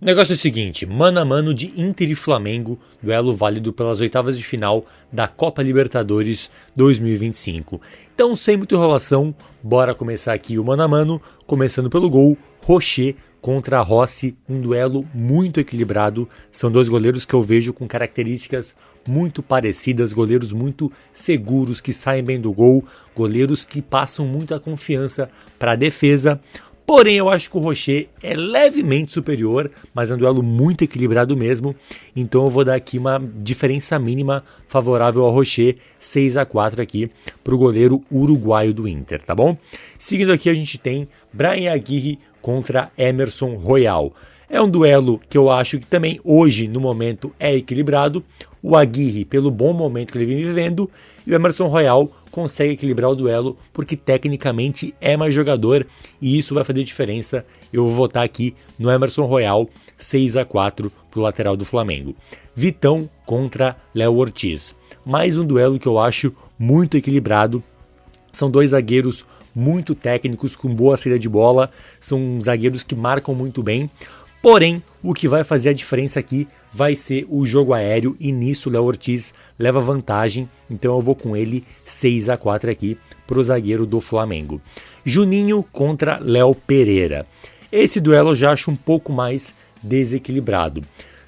O negócio é o seguinte, mano a mano de Inter e Flamengo, duelo válido pelas oitavas de final da Copa Libertadores 2025. Então, sem muita enrolação, bora começar aqui o mano a mano, começando pelo gol, Rocher contra Rossi, um duelo muito equilibrado. São dois goleiros que eu vejo com características muito parecidas, goleiros muito seguros, que saem bem do gol, goleiros que passam muita confiança para a defesa. Porém, eu acho que o Rocher é levemente superior, mas é um duelo muito equilibrado mesmo. Então eu vou dar aqui uma diferença mínima favorável ao Rocher, 6-4 aqui para o goleiro uruguaio do Inter, tá bom? Seguindo aqui a gente tem Bryan Aguirre contra Emerson Royal. É um duelo que eu acho que também hoje, no momento, é equilibrado. O Aguirre, pelo bom momento que ele vem vivendo, e o Emerson Royal consegue equilibrar o duelo porque tecnicamente é mais jogador e isso vai fazer diferença. Eu vou votar aqui no Emerson Royal, 6-4 para o lateral do Flamengo. Vitão contra Léo Ortiz. Mais um duelo que eu acho muito equilibrado. São dois zagueiros muito técnicos, com boa saída de bola. São zagueiros que marcam muito bem. Porém, o que vai fazer a diferença aqui vai ser o jogo aéreo e nisso o Léo Ortiz leva vantagem, então eu vou com ele 6-4 aqui para o zagueiro do Flamengo. Juninho contra Léo Pereira. Esse duelo eu já acho um pouco mais desequilibrado.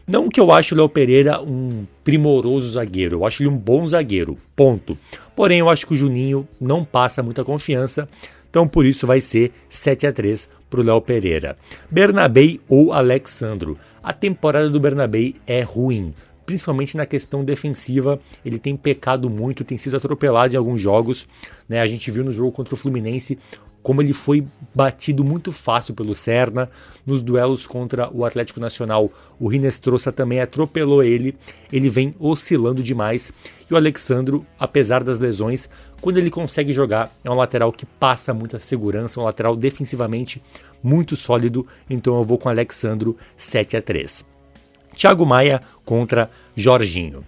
Não que eu ache o Léo Pereira um primoroso zagueiro, eu acho ele um bom zagueiro, ponto. Porém, eu acho que o Juninho não passa muita confiança, então por isso vai ser 7-3 para o Léo Pereira. Bernabei ou Alexandro. A temporada do Bernabei é ruim, principalmente na questão defensiva. Ele tem pecado muito, tem sido atropelado em alguns jogos, né? A gente viu no jogo contra o Fluminense como ele foi batido muito fácil pelo Serna. Nos duelos contra o Atlético Nacional, o Rinestrosa também atropelou ele. Ele vem oscilando demais. E o Alexandro, apesar das lesões, quando ele consegue jogar, é um lateral que passa muita segurança, um lateral defensivamente muito sólido. Então eu vou com o Alexandro, 7-3. Thiago Maia contra Jorginho.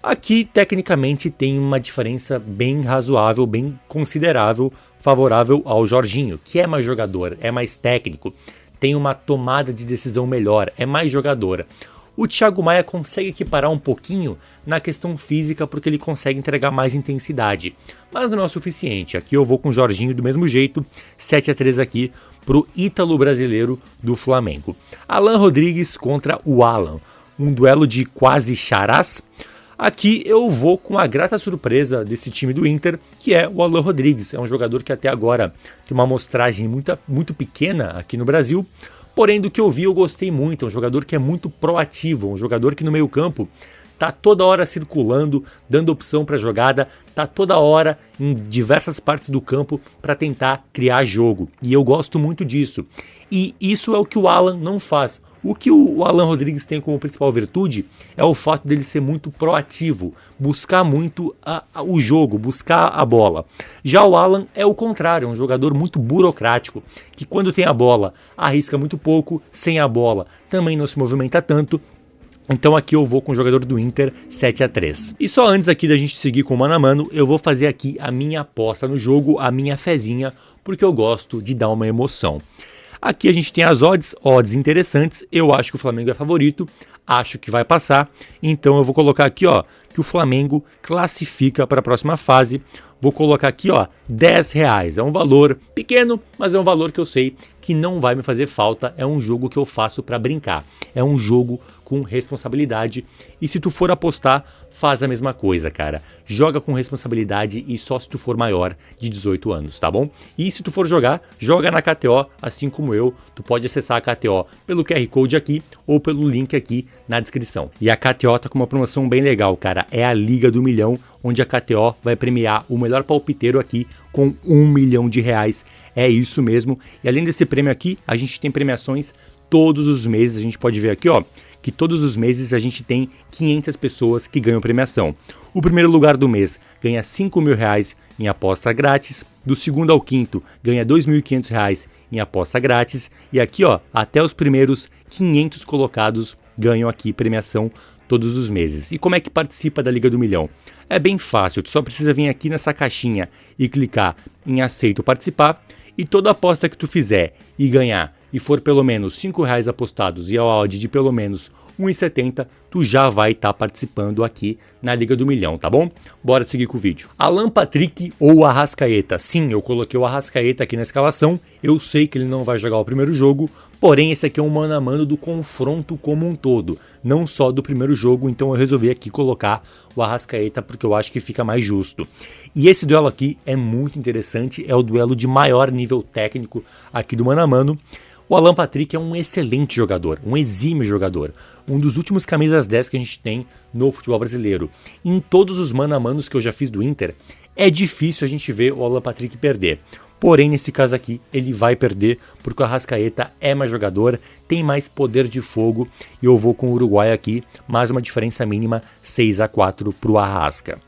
Aqui, tecnicamente, tem uma diferença bem razoável, bem considerável, favorável ao Jorginho, que é mais jogador, é mais técnico, tem uma tomada de decisão melhor, é mais jogador. O Thiago Maia consegue equiparar um pouquinho na questão física porque ele consegue entregar mais intensidade, mas não é o suficiente. Aqui eu vou com o Jorginho do mesmo jeito, 7-3 aqui para o ítalo brasileiro do Flamengo. Alan Rodrigues contra o Alan, um duelo de quase charás. Aqui eu vou com a grata surpresa desse time do Inter, que é o Alan Rodrigues. É um jogador que até agora tem uma amostragem muito pequena aqui no Brasil. Porém, do que eu vi, eu gostei muito. É um jogador que é muito proativo, um jogador que no meio campo tá toda hora circulando, dando opção para jogada, tá toda hora em diversas partes do campo para tentar criar jogo. E eu gosto muito disso. E isso é o que o Alan não faz. O que o Alan Rodrigues tem como principal virtude é o fato dele ser muito proativo, buscar muito o jogo, buscar a bola. Já o Alan é o contrário, é um jogador muito burocrático, que quando tem a bola arrisca muito pouco, sem a bola também não se movimenta tanto. Então aqui eu vou com o jogador do Inter, 7-3. E só antes aqui da gente seguir com o mano a mano, eu vou fazer aqui a minha aposta no jogo, a minha fezinha, porque eu gosto de dar uma emoção. Aqui a gente tem as odds interessantes. Eu acho que o Flamengo é favorito, acho que vai passar. Então eu vou colocar aqui, ó, que o Flamengo classifica para a próxima fase. Vou colocar aqui, ó, R$10. É um valor pequeno, mas é um valor que eu sei que não vai me fazer falta. É um jogo que eu faço para brincar. É um jogo com responsabilidade. E se tu for apostar, faz a mesma coisa, cara. Joga com responsabilidade e só se tu for maior de 18 anos, tá bom? E se tu for jogar, joga na KTO, assim como eu. Tu pode acessar a KTO pelo QR Code aqui ou pelo link aqui na descrição. E a KTO tá com uma promoção bem legal, cara. É a Liga do Milhão, onde a KTO vai premiar o melhor palpiteiro aqui com R$1 milhão. É isso mesmo. E além desse prêmio aqui, a gente tem premiações todos os meses. A gente pode ver aqui, ó, que todos os meses a gente tem 500 pessoas que ganham premiação. O primeiro lugar do mês ganha R$5 mil em aposta grátis. Do segundo ao quinto ganha R$2.500 em aposta grátis. E aqui, ó, até os primeiros 500 colocados ganham aqui premiação todos os meses. E como é que participa da Liga do Milhão? É bem fácil, tu só precisa vir aqui nessa caixinha e clicar em aceito participar. E toda aposta que tu fizer e ganhar e for pelo menos R$5 apostados e ao odd de pelo menos 1,70, tu já vai estar participando aqui na Liga do Milhão, tá bom? Bora seguir com o vídeo. Alan Patrick ou Arrascaeta? Sim, eu coloquei o Arrascaeta aqui na escalação, eu sei que ele não vai jogar o primeiro jogo, porém esse aqui é um mano a mano do confronto como um todo, não só do primeiro jogo, então eu resolvi aqui colocar o Arrascaeta porque eu acho que fica mais justo. E esse duelo aqui é muito interessante, é o duelo de maior nível técnico aqui do mano a mano. O Alan Patrick é um excelente jogador, um exímio jogador, um dos últimos camisas 10 que a gente tem no futebol brasileiro. Em todos os mano a manos que eu já fiz do Inter, é difícil a gente ver o Alan Patrick perder. Porém, nesse caso aqui, ele vai perder porque o Arrascaeta é mais jogador, tem mais poder de fogo e eu vou com o Uruguai aqui, mais uma diferença mínima 6-4 para o Arrasca.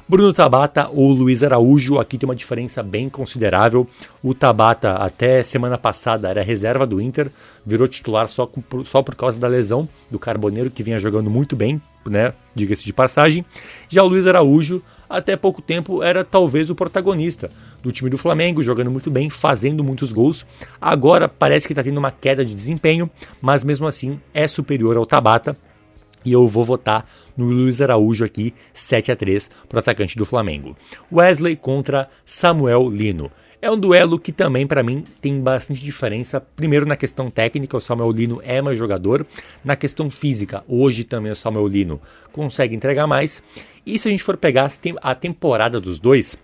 Bruno Tabata ou Luiz Araújo, aqui tem uma diferença bem considerável. O Tabata até semana passada era reserva do Inter, virou titular só por causa da lesão do Carboneiro, que vinha jogando muito bem, né? Diga-se de passagem. Já o Luiz Araújo, até pouco tempo, era talvez o protagonista do time do Flamengo, jogando muito bem, fazendo muitos gols. Agora parece que está tendo uma queda de desempenho, mas mesmo assim é superior ao Tabata. E eu vou votar no Luiz Araújo aqui, 7-3 para o atacante do Flamengo. Wesley contra Samuel Lino. É um duelo que também, para mim, tem bastante diferença. Primeiro, na questão técnica, o Samuel Lino é mais jogador. Na questão física, hoje também o Samuel Lino consegue entregar mais. E se a gente for pegar a temporada dos dois,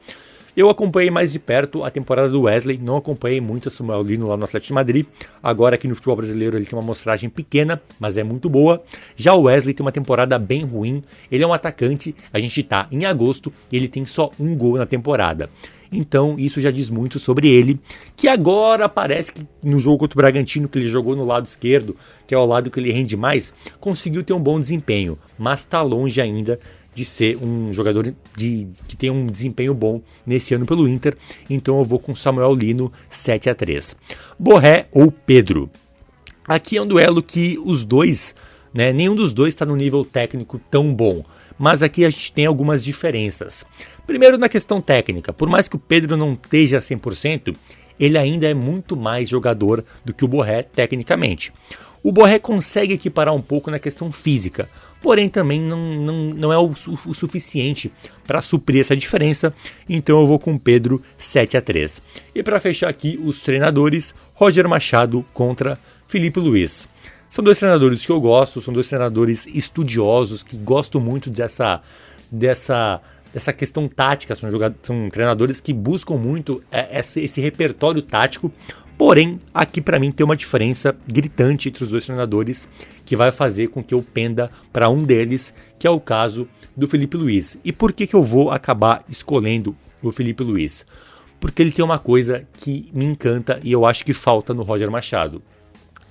eu acompanhei mais de perto a temporada do Wesley, não acompanhei muito o Samuel Lino lá no Atlético de Madrid. Agora aqui no futebol brasileiro ele tem uma amostragem pequena, mas é muito boa. Já o Wesley tem uma temporada bem ruim, ele é um atacante, a gente tá em agosto e ele tem só um gol na temporada. Então isso já diz muito sobre ele, que agora parece que no jogo contra o Bragantino, que ele jogou no lado esquerdo, que é o lado que ele rende mais, conseguiu ter um bom desempenho, mas está longe ainda de ser um jogador que tem um desempenho bom nesse ano pelo Inter, então eu vou com Samuel Lino 7-3. Borré ou Pedro? Aqui é um duelo que os dois, né, nenhum dos dois está no nível técnico tão bom, mas aqui a gente tem algumas diferenças. Primeiro na questão técnica, por mais que o Pedro não esteja 100%, ele ainda é muito mais jogador do que o Borré tecnicamente. O Borré consegue equiparar um pouco na questão física, porém também não é o suficiente para suprir essa diferença, então eu vou com Pedro 7-3. E para fechar aqui os treinadores, Roger Machado contra Felipe Luiz. São dois treinadores que eu gosto, são dois treinadores estudiosos, que gostam muito dessa questão tática, são treinadores que buscam muito esse repertório tático. Porém, aqui para mim tem uma diferença gritante entre os dois treinadores que vai fazer com que eu penda para um deles, que é o caso do Felipe Luiz. E por que eu vou acabar escolhendo o Felipe Luiz? Porque ele tem uma coisa que me encanta e eu acho que falta no Roger Machado,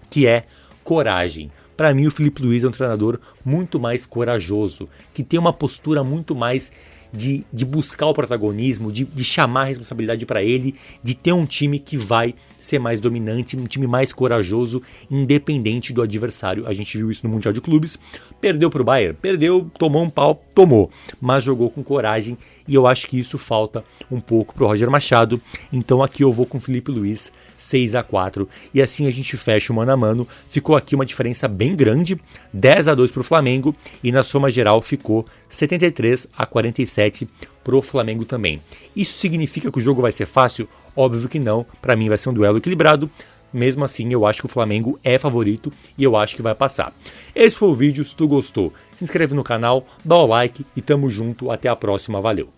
que é coragem. Para mim, o Felipe Luiz é um treinador muito mais corajoso, que tem uma postura muito mais de buscar o protagonismo, de chamar a responsabilidade para ele, de ter um time que vai ser mais dominante, um time mais corajoso, independente do adversário. A gente viu isso no Mundial de Clubes. Perdeu para o Bayern? Perdeu, tomou um pau, tomou, mas jogou com coragem e eu acho que isso falta um pouco para o Roger Machado. Então aqui eu vou com o Felipe Luiz 6-4 e assim a gente fecha o mano a mano. Ficou aqui uma diferença bem grande, 10-2 para o Flamengo e na soma geral ficou 73-47 para o Flamengo também. Isso significa que o jogo vai ser fácil? Óbvio que não, para mim vai ser um duelo equilibrado. Mesmo assim, eu acho que o Flamengo é favorito e eu acho que vai passar. Esse foi o vídeo, se tu gostou, se inscreve no canal, dá o like e tamo junto, até a próxima, valeu!